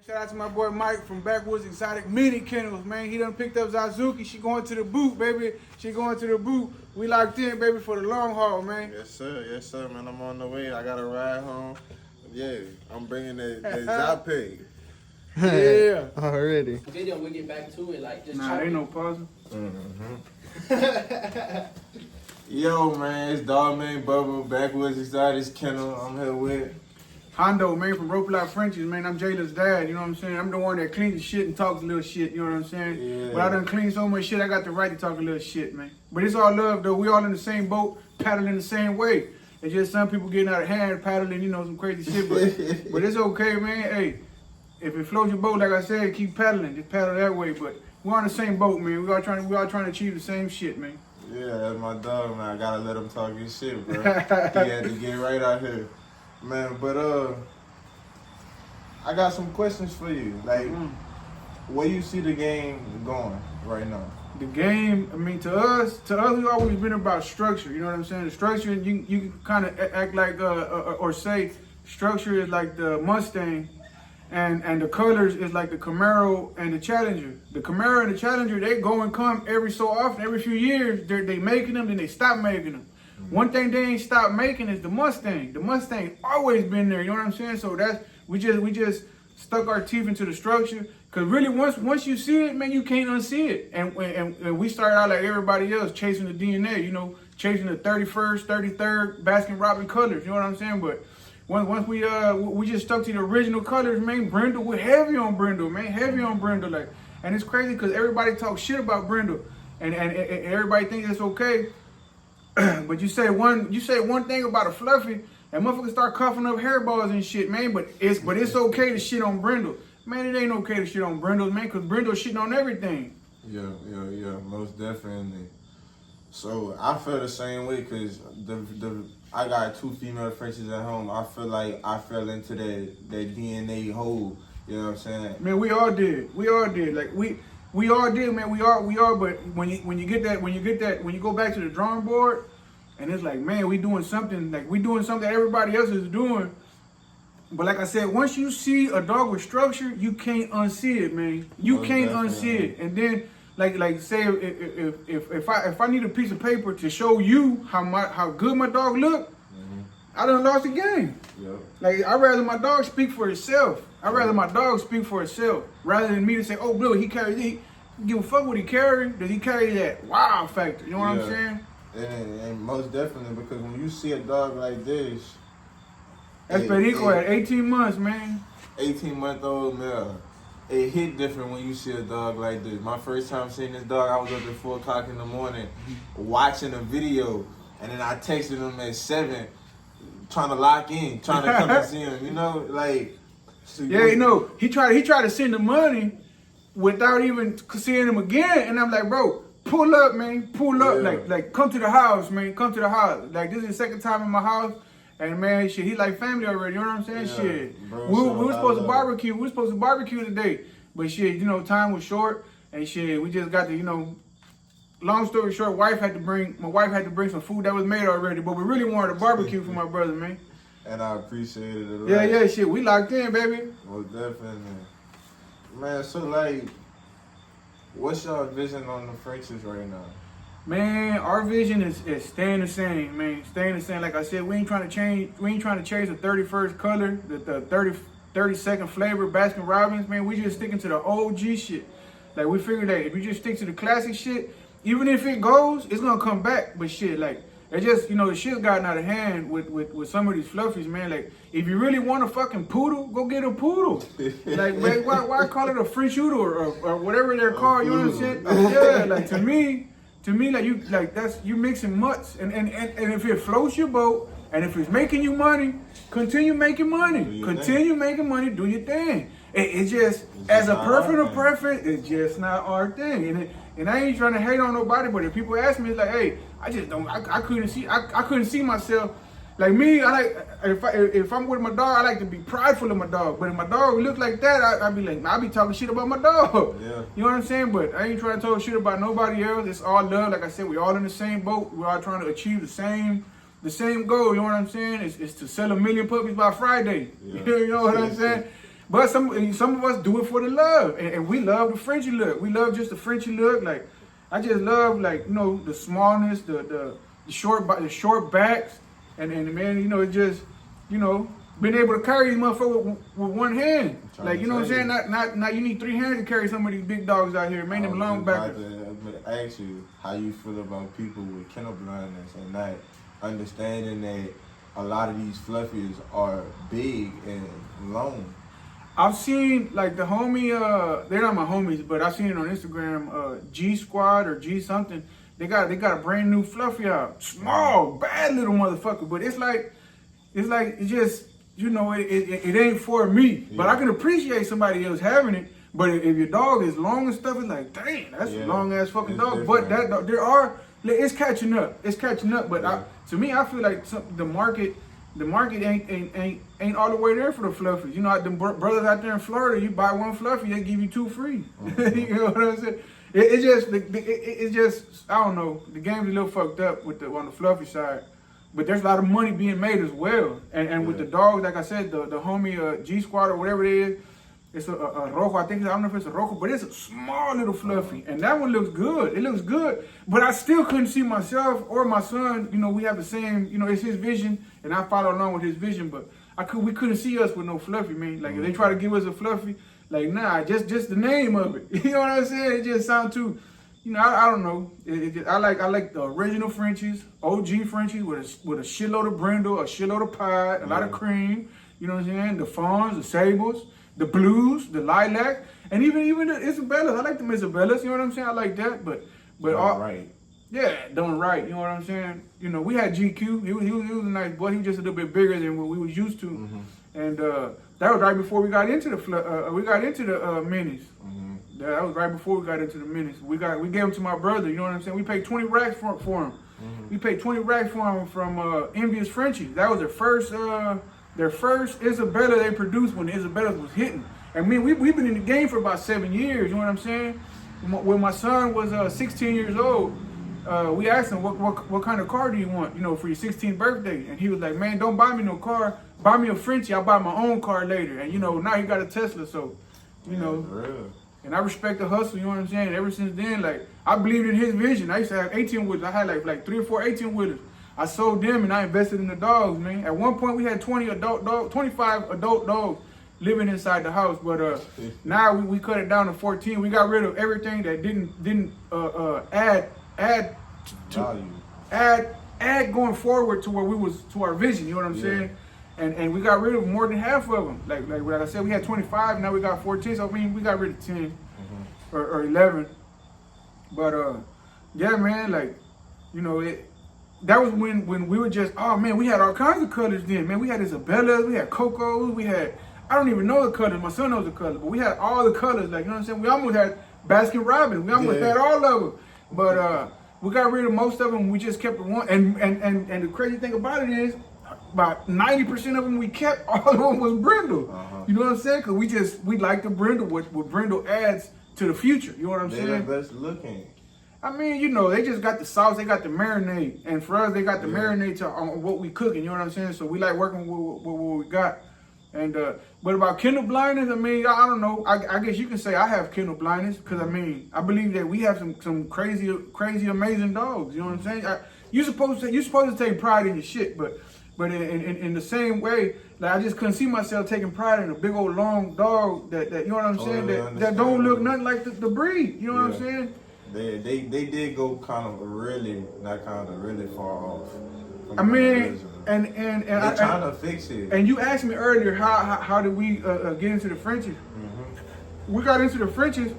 Shout out to my boy Mike from Backwoods Exotic Mini Kennels, man. He done picked up Za-Suki. She going to the boot, baby. She going to the boot. We locked in, baby, for the long haul, man. Yes, sir, man. I'm on the way. I got to ride home. Yeah, I'm bringing that Za-Pay. Yeah. Already. Video, we get back to it, like, just Nah, ain't no puzzle. Yo, man, it's Dog Man Bubba, Backwoods Exotic Kennel. I'm here with Hondo, man, from ROPE-A-LOT-FRENCHIES, man. I'm Jayla's dad, you know what I'm saying? I'm the one that cleans the shit and talks a little shit, you know what I'm saying? Yeah. But I done cleaned so much shit, I got the right to talk a little shit, man. But it's all love, though. We all in the same boat, paddling the same way. It's just some people getting out of hand, paddling, you know, some crazy shit. But it's okay, man. Hey, if it floats your boat, like I said, keep paddling. Just paddle that way. But we're on the same boat, man. We all trying to achieve the same shit, man. Yeah, that's my dog, man. I gotta let him talk his shit, bro. He had to get right out here. Man, but I got some questions for you. Like, where you see the game going right now? The game, I mean, to us, we've always been about structure. You know what I'm saying? The structure, you can kind of act like, or say, structure is like the Mustang, and the colors is like the Camaro and the Challenger. The Camaro and the Challenger, they go and come every so often, every few years. They making them, then they stop making them. One thing they ain't stopped making is the Mustang. The Mustang always been there. You know what I'm saying? So that's we just stuck our teeth into the structure. Cause really, once you see it, man, you can't unsee it. And we started out like everybody else, chasing the DNA. You know, chasing the 31st, 33rd Baskin-Robbins colors. You know what I'm saying? But once we just stuck to the original colors, man. Brindle, we're heavy on Brindle, man. Heavy on Brindle, like. And it's crazy because everybody talks shit about Brindle, and everybody thinks it's okay. But you say one thing about a fluffy, and motherfuckers start coughing up hairballs and shit, man. But it's okay to shit on Brindle. Man, it ain't okay to shit on Brindle, man, because Brindle's shitting on everything. Yeah, most definitely. So I feel the same way because I got 2 female Frenchies at home. I feel like I fell into that DNA hole. You know what I'm saying? Man, we all did. Like we all did, man. We all. But when you go back to the drawing board, and it's like, man, we doing something that everybody else is doing. But like I said, once you see a dog with structure, you can't unsee it, man. You can't unsee it. And then, like say, if I need a piece of paper to show you how good my dog look, I done lost the game. Yep. Like I'd rather my dog speak for itself. Rather than me to say, oh, Bill, he give a fuck what he carry. Does he carry that wow factor? You know what I'm saying? And most definitely, because when you see a dog like this, that's Perico at 18 months, man. 18-month-old male. It hit different when you see a dog like this. My first time seeing this dog, I was up at 4 o'clock in the morning watching a video, and then I texted him at 7, trying to lock in, trying to come and see him. You know, like. So yeah, you know, he tried to send the money without even seeing him again, and I'm like, bro, pull up, man, pull up, like come to the house, man, come to the house. Like this is the second time in my house. And man, shit, he like family already, you know what I'm saying? Yeah, shit. Bro, we were supposed to barbecue. We were supposed to barbecue today. But shit, you know, time was short. And shit, we just got to, you know, long story short, my wife had to bring some food that was made already. But we really wanted a barbecue for my brother, man. And I appreciate it a lot. Yeah, shit. We locked in, baby. Most definitely. Man, so like, what's your vision on the Frenchies right now? Man, our vision is staying the same, man. Staying the same. Like I said, we ain't trying to change the 31st color, the 32nd flavor, Baskin Robbins, man. We just sticking to the OG shit. Like we figured that if you just stick to the classic shit, even if it goes, it's gonna come back. But shit, like it just, you know, the shit's gotten out of hand with some of these fluffies, man. Like if you really want a fucking poodle, go get a poodle. Like man, why call it a French poodle or whatever they're called? You know what I'm saying? Yeah, like to me, you mixing mutts, and if it floats your boat, and if it's making you money, continue making money. Making money, do your thing. It's just as a personal preference, it's just not our thing. And I ain't trying to hate on nobody, but if people ask me, it's like, hey, I couldn't see myself. Like me, I like if I'm with my dog, I like to be prideful of my dog. But if my dog look like that, I be talking shit about my dog. Yeah. You know what I'm saying? But I ain't trying to talk shit about nobody else. It's all love. Like I said, we all in the same boat. We're all trying to achieve the same goal. You know what I'm saying? It's to sell 1 million puppies by Friday. Yeah. You know what I'm saying? But some of us do it for the love, and we love the Frenchie look. We love just the Frenchie look. Like I just love like the smallness, the short backs, and man, it just being able to carry these motherfuckers with one hand. Like what I'm saying? Not you need 3 hands to carry some of these big dogs out here. Man, them long backers. I ask you how you feel about people with kennel blindness and not understanding that a lot of these fluffies are big and long. I've seen like the homie, they're not my homies, but I've seen it on Instagram, G Squad or G something. They got a brand new fluffy out. Small, bad little motherfucker. But it's just, it ain't for me. Yeah. But I can appreciate somebody else having it. But if your dog is long and stuff, it's like, dang, that's a long ass fucking dog. But that dog, it's catching up. It's catching up. But to me, I feel like the market ain't all the way there for the fluffies. The brothers out there in Florida, you buy one fluffy, they give you 2 free. You know what I'm saying? It's just I don't know. The game's a little fucked up on the fluffy side, but there's a lot of money being made as well. And with the dogs, like I said, the homie G Squad or whatever it is, it's a rojo. I don't know if it's a rojo, but it's a small little fluffy, and that one looks good. It looks good, but I still couldn't see myself or my son. We have the same. It's his vision, and I follow along with his vision. But we couldn't see us with no fluffy, man. Like if they try to give us a fluffy, like nah, just the name of it. You know what I'm saying? It just sounds too. I don't know. I like the original Frenchies, OG Frenchies with a shitload of brindle, a shitload of pie, a lot of cream. You know what I'm saying? The fawns, the sables, the blues, the lilac, and even the Isabellas. I like them Isabellas. You know what I'm saying? I like that, but all right. Yeah, done right. You know what I'm saying? We had GQ. He was a nice boy. He was just a little bit bigger than what we was used to, and that was right before we got into the minis. That was right before we got into the minis. We gave them to my brother. You know what I'm saying? We paid 20 racks for him. We paid 20 racks for him from Envious Frenchies. That was their first Isabella they produced when the Isabella was hitting. And we've been in the game for about 7 years. You know what I'm saying? When my son was 16 years old, we asked him what kind of car do you want, for your 16th birthday? And he was like, man, don't buy me no car. Buy me a Frenchie. I'll buy my own car later. And now he got a Tesla, so And I respect the hustle. You know what I'm saying? Ever since then, like I believed in his vision. I used to have 18 wheelers. I had like 3 or 4 18 wheelers. I sold them and I invested in the dogs, man. At one point we had 25 adult dogs living inside the house, but now we cut it down to 14. We got rid of everything that didn't add going forward to where we was to our vision. You know what I'm saying? And we got rid of more than half of them. Like I said, we had 25. Now we got 14. So we got rid of 10 or 11. But yeah, man, like that was when we were just, oh man, we had all kinds of colors then, man. We had Isabellas, we had Cocos, we had, I don't even know the colors, my son knows the colors, but we had all the colors, like, you know what I'm saying? We almost had Baskin Robbins, we almost had all of them. But we got rid of most of them, we just kept the one, and the crazy thing about it is, about 90% of them we kept, all of them was brindle. You know what I'm saying? Because we like the brindle, what brindle adds to the future, you know what I'm saying? They're the best looking. I mean, they just got the sauce, they got the marinade. And for us, they got the marinade on what we cooking, you know what I'm saying? So we like working with what we got. And but about kennel blindness, I mean, I don't know. I guess you can say I have kennel blindness because, I mean, I believe that we have some crazy, amazing dogs, you know what I'm saying? You're supposed to take pride in your shit, but in the same way, like I just couldn't see myself taking pride in a big old long dog that you know what I'm saying, that don't look nothing like the breed, you know what I'm saying? They did go really far off. I mean, and they're trying to fix it. And you asked me earlier how did we get into the Frenchies? We got into the Frenchies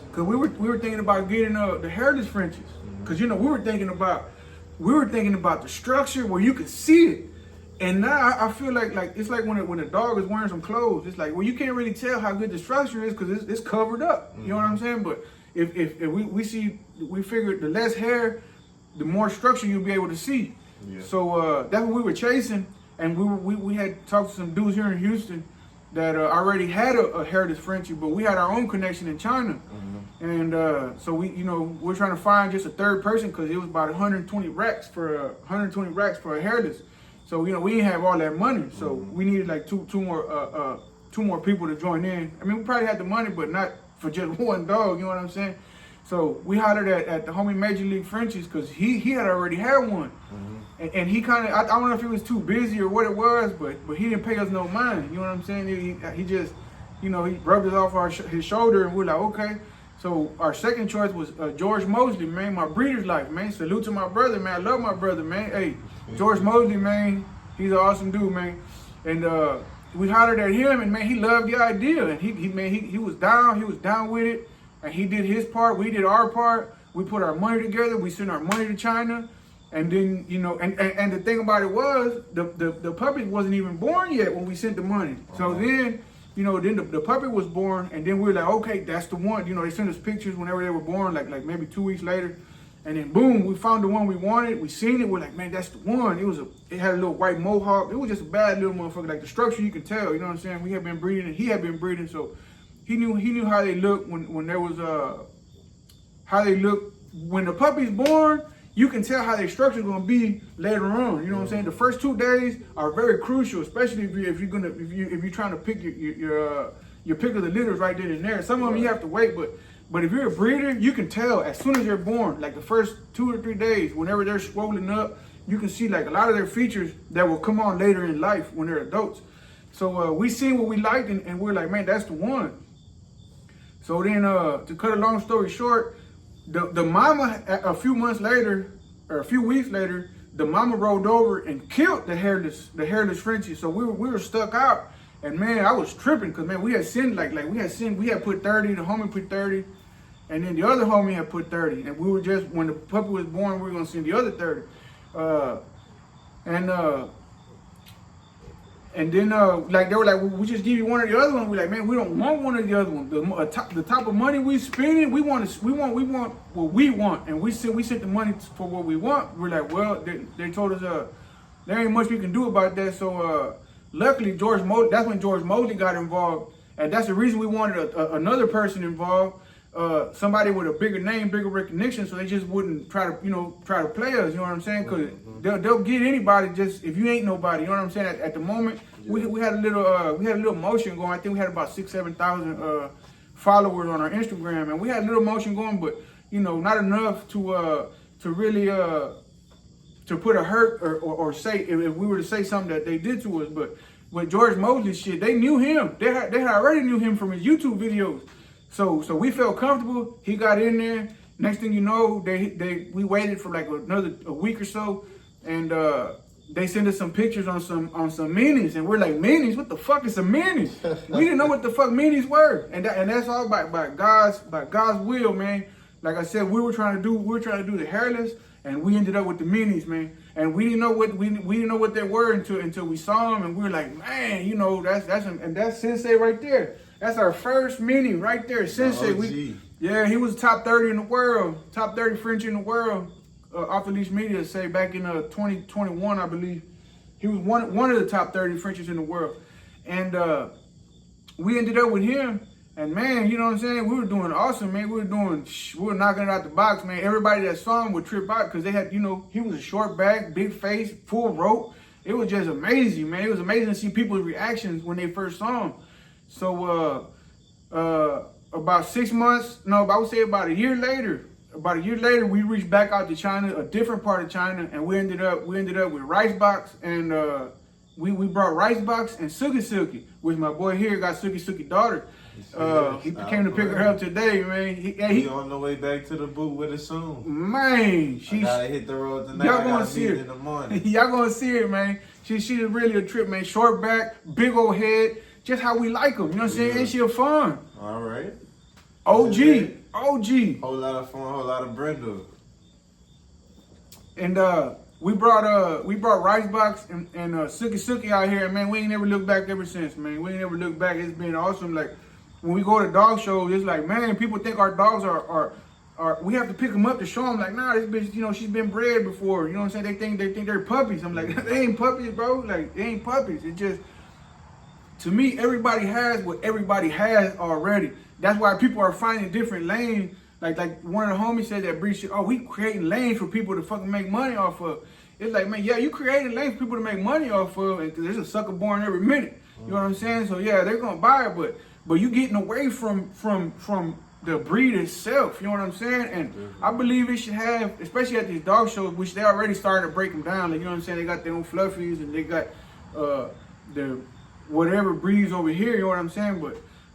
because we were thinking about getting the hairless Frenchies because we were thinking about the structure where you could see it. And now I feel like it's like when a dog is wearing some clothes, it's like, well, you can't really tell how good the structure is because it's covered up. You know what I'm saying? But if we figured the less hair, the more structure you'll be able to see. Yeah. So that's what we were chasing, and we had talked to some dudes here in Houston that already had a hairless Frenchie, but we had our own connection in China, and so we're trying to find just a third person because it was about 120 racks for a hairless. So we didn't have all that money, so we needed like two two more people to join in. I mean, we probably had the money, but not for just one dog. You know what I'm saying? So we hollered at the homie Major League Frenchies because he had already had one, and he kind of I don't know if he was too busy or what it was, but he didn't pay us no mind. You know what I'm saying? He just, he rubbed it off his shoulder, and we're like, okay. So our second choice was George Mosley, man, my breeder's life, man. Salute to my brother, man. I love my brother, man. Hey, George Mosley, man, he's an awesome dude, man. And we hollered at him, and man, he loved the idea, and he was down with it, and he did his part, we did our part. We put our money together, we sent our money to China, and then and the thing about it was the puppy wasn't even born yet when we sent the money. So then. Then the puppy was born, and then we were like, okay, that's the one. They sent us pictures whenever they were born, like maybe 2 weeks later, and then boom, we found the one we wanted. We seen it. We're like, man, that's the one. It had a little white mohawk. It was just a bad little motherfucker. Like the structure, you can tell. You know what I'm saying? We had been breeding, and he had been breeding, so he knew how they looked when there was how they look when the puppy's born. You can tell how their structure is gonna be later on. You know what I'm saying? The first 2 days are very crucial, especially if you're trying to pick your pick of the litters right then and there. Some of them you have to wait, but if you're a breeder, you can tell as soon as they're born, like the first 2 or 3 days, whenever they're swollen up, you can see like a lot of their features that will come on later in life when they're adults. So we seen what we liked, and we're like, man, that's the one. So then, to cut a long story short. The mama, a few months later, or a few weeks later, the mama rolled over and killed the hairless Frenchie. So we were stuck out, and man, I was tripping because man, we had put 30, the homie put 30, and then the other homie had put 30, and we were just, when the puppy was born, we were gonna send the other 30, and then like they were like, well, we just give you one or the other one. We're like, man, we don't want one or the other one. The type of money we spending, we want what we want, and we sent the money for what we want. We're like, well, they told us there ain't much we can do about that. So luckily, that's when George Mosley got involved, and that's the reason we wanted another person involved, somebody with a bigger name, bigger recognition, so they just wouldn't try to play us. You know what I'm saying? Because they'll get anybody just if you ain't nobody. You know what I'm saying? At the moment, we had a little motion going. I think we had about 6,000-7,000 followers on our Instagram, and we had a little motion going, but not enough to really to put a hurt or say if we were to say something that they did to us. But with George Mosley shit, they knew him. They had already knew him from his YouTube videos. So we felt comfortable. He got in there. Next thing you know, we waited for like a week or so, and they sent us some pictures on some minis, and we're like, minis? What the fuck is some minis? We didn't know what the fuck minis were, and that's all by God's will, man. Like I said, we were trying to do the hairless, and we ended up with the minis, man. And we didn't know what they were until we saw them, and we were like, man, that's Sensei right there. That's our first mini right there, Sensei. He was top 30 in the world, top 30 Frenchie in the world. Off the Leash Media say back in 2021, I believe, he was one of the top 30 Frenchies in the world, and we ended up with him. And man, you know what I'm saying? We were doing awesome, man. We were knocking it out the box, man. Everybody that saw him would trip out because they had, he was a short back, big face, full rope. It was just amazing, man. It was amazing to see people's reactions when they first saw him. So about 6 months, no, I would say about a year later, we reached back out to China, a different part of China, and we ended up with Ricebox, and we brought Ricebox and Suki Suki, which my boy here got Suki Suki daughter. He came to pick her up today, man. He on the way back to the booth with her soon. Man, I gotta hit the road tonight. Y'all gonna see it in the morning. Y'all gonna see it, man. She's really a trip, man. Short back, big old head, just how we like them. You know what I'm saying? Ain't she a fun? All right. OG. Whole lot of fun, whole lot of Brenda. And we brought Ricebox and Suki Suki out here, and man, we ain't never looked back ever since, man. We ain't never looked back. It's been awesome. Like when we go to dog shows, it's like, man, people think our dogs are we have to pick them up to show them, like, nah, this bitch, she's been bred before. You know what I'm saying? They think they're puppies. I'm like, they ain't puppies, bro. Like, they ain't puppies. It's just, to me, everybody has what everybody has already. That's why people are finding different lanes. Like one of the homies said that breed shit, we creating lanes for people to fucking make money off of. it's like, man, yeah, you creating lanes for people to make money off of, and there's a sucker born every minute. You know what I'm saying? So yeah, they're gonna buy it, but you getting away from the breed itself. You know what I'm saying? And I believe it should have, especially at these dog shows, which they already starting to break them down. Like, you know what I'm saying? They got their own fluffies and they got the whatever breeds over here. You know what I'm saying?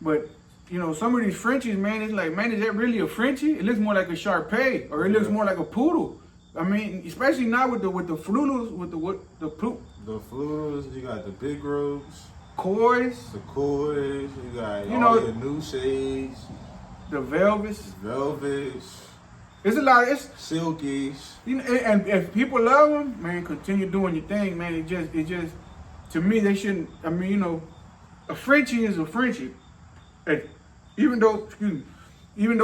But you know, some of these Frenchies, man, it's like, man, is that really a Frenchie? It looks more like a Shar-Pei, or it looks more like a poodle. I mean, especially now with the flulus, with the flulus, you got the big robes, Kois, the Kois, you got the new shades, the velvets. It's a lot. It's silkies. You know, and if people love them, man, continue doing your thing, man. It just, to me, they shouldn't. I mean, you know, a Frenchie is a Frenchie. And even though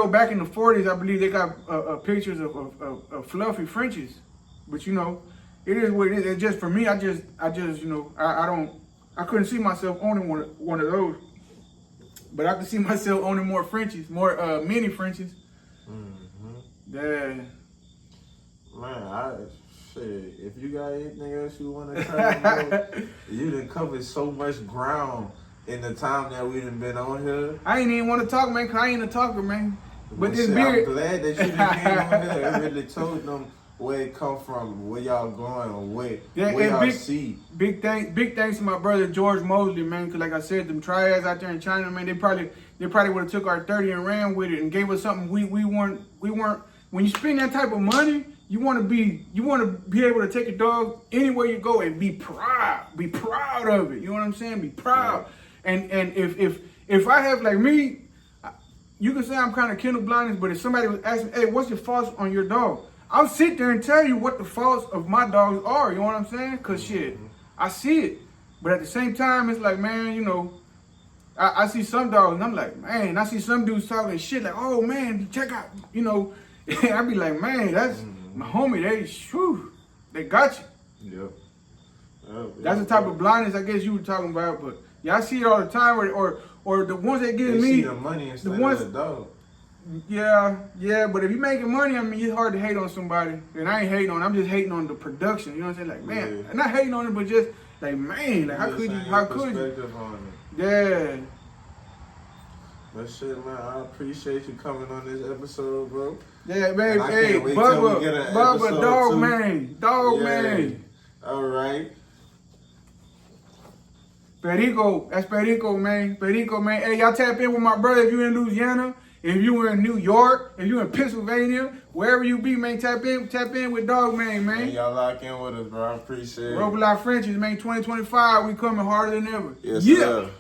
back in the 40s, I believe they got pictures of fluffy Frenchies, but you know, it is what it is. It's just for me. I just, you know, I couldn't see myself owning one of those, but I could see myself owning more Frenchies, more mini Frenchies. Yeah. Man, if you got anything else you want to try, you done covered so much ground in the time that we done been on here. I ain't even want to talk, man, because I ain't a talker, man. But this shit, beard. I'm glad that you done came on here and really told them where it come from, where y'all going, or where y'all see. Big thanks to my brother George Mosley, man, because like I said, them triads out there in China, man, they probably would have took our 30 and ran with it and gave us something we weren't. When you spend that type of money, you want to be able to take your dog anywhere you go and be proud of it. You know what I'm saying? Be proud. Yeah. And if I have, like me, you can say I'm kind of kennel blindness, but if somebody was asking, hey, what's your faults on your dog? I'll sit there and tell you what the faults of my dogs are. You know what I'm saying? Cause shit, I see it. But at the same time, it's like, man, you know, I see some dogs and I'm like, man, I see some dudes talking shit like, oh man, check out, you know. I be like, man, that's my homie. They got you. Yep. That's the type of blindness I guess you were talking about. But yeah, I see it all the time. Or the ones that give me see the money instead of the dog. Yeah. But if you're making money, I mean, it's hard to hate on somebody. And I ain't hating on. I'm just hating on the production. You know what I'm saying? Like, man, I'm not hating on it, but just like, man, like, how could you? Yeah. But shit, man, I appreciate you coming on this episode, bro. Yeah, baby. Hey, Bubba, dog man. All right. Perico, that's Perico, man. Hey, y'all tap in with my brother if you in Louisiana, if you in New York, if you in Pennsylvania, wherever you be, man. Tap in with Dog Man, man. Hey, y'all lock in with us, bro. I appreciate it. ROPE-A-LOT-FRENCHIES, man. 2025, we coming harder than ever. Yes, sir.